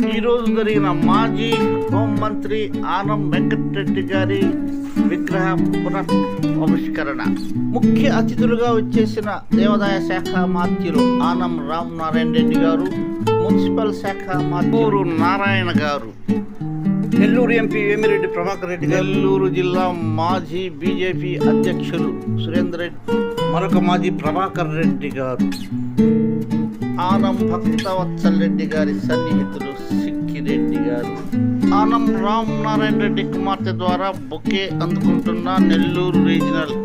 ఈరోజు జరిగిన మాజీ హోంమంత్రి ఆనం వెంకటరెడ్డి గారి విగ్రహ పునఃఆవిష్కరణ. ముఖ్య అతిథులుగా వచ్చేసిన దేవాదాయ శాఖ మాత్యులు ఆనం రామనారాయణ రెడ్డి గారు, మున్సిపల్ శాఖ మాత్యులు నారాయణ గారు, నెల్లూరు ఎంపీ వేమిరెడ్డి ప్రభాకర్ రెడ్డి, నెల్లూరు జిల్లా మాజీ బీజేపీ అధ్యక్షులు సురేందర్ రెడ్డి, మరొక మాజీ ప్రభాకర్ రెడ్డి గారు, ఆనం భక్తవత్సల్ రెడ్డి గారి సన్నిహితులు సిక్కిరెడ్డి గారు, ఆనం రామనారాయణ రెడ్డి కుమార్తె ద్వారా బొకే అందుకుంటున్న Nellore regional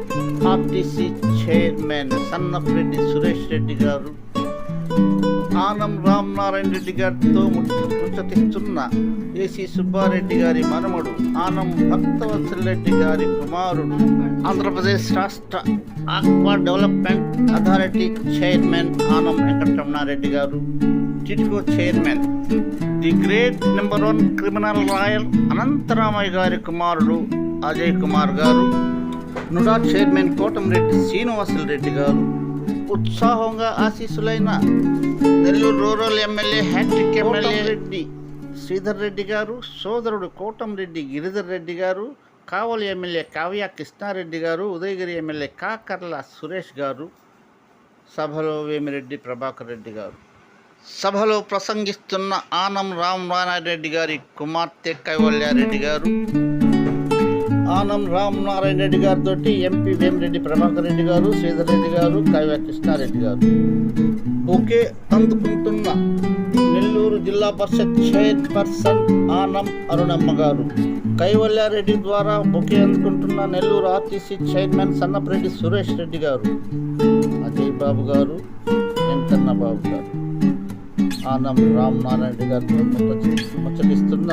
RTC chairman Sannapareddy Suresh Reddy garu, Anam Ramanarayana Reddy గారితో ముచ్చటిస్తున్న ఏసీ సుబ్బారెడ్డి గారి మనమడు ఆనం భక్తవత్సల్ రెడ్డి గారి కుమారుడు, ఆంధ్రప్రదేశ్ రాష్ట్ర aqua development authority chairman Anam Venkataramana Reddy garu, TIDCO chairman the great number 1 criminal lawyer Anantharamaiah గారి కుమారుడు అజయ్ కుమార్ గారు, నుడా చైర్మన్ కోటంరెడ్డి శ్రీనివాసులు రెడ్డి గారు, ఉత్సాహంగా ఆశీస్సులైన Nellore rural MLA hattrick MLA Reddy Sridhar Reddy garu, సోదరుడు కోటంరెడ్డి గిరిధర్ రెడ్డి గారు, కావలి ఎమ్మెల్యే కావ్య కృష్ణారెడ్డి గారు, ఉదయగిరి ఎమ్మెల్యే కాకర్ల సురేష్ గారు, సభలో వేమిరెడ్డి ప్రభాకర్ రెడ్డి గారు. సభలో ప్రసంగిస్తున్న ఆనం రామనారాయణ రెడ్డి గారి కుమార్తె కైవల్యారెడ్డి గారు, ఆనం రామనారాయణ రెడ్డి గారితో ఎంపీ వేమిరెడ్డి ప్రభాకర్ రెడ్డి గారు, శ్రీధర్ రెడ్డి గారు, కావ్య కృష్ణారెడ్డి గారు. బొకే అందుకుంటున్న నెల్లూరు జిల్లా పరిషత్ చైర్పర్సన్ ఆనం అరుణమ్మ గారు, కైవల్యారెడ్డి ద్వారా బొకే అందుకుంటున్న నెల్లూరు ఆర్టీసీ చైర్మన్ సన్నపరెడ్డి సురేష్ రెడ్డి గారు, అజయ్ బాబు గారు, వెంకన్న బాబు గారు, ఆనం రామనారాయణ రెడ్డి గారితో ముచ్చటిస్తున్న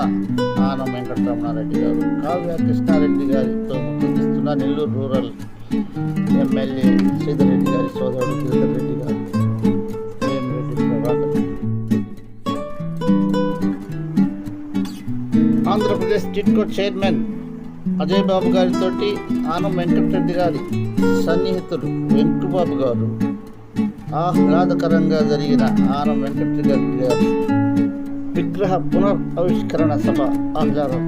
ఆనం వెంకటరమణారెడ్డి గారు, కావ్య కృష్ణారెడ్డి గారితో ముచ్చటిస్తున్న నెల్లూరు రూరల్ ఎమ్మెల్యే శ్రీధర్ రెడ్డి గారి సోదరుడు గిరిధర్ రెడ్డి గారు, వేమిరెడ్డి ప్రభాకర్ రెడ్డి, ఆంధ్రప్రదేశ్ టిట్కో చైర్మన్ అజయ్ బాబు గారితో ఆనం వెంకటరెడ్డి గారి సన్నిహితులు వెంకుబాబు గారు, ఆహ్లాదకరంగా జరిగిన ఆనం వెంకటరెడ్డి గారి విగ్రహ పునఃఆవిష్కరణ సభ ఆహ్లాదకరం.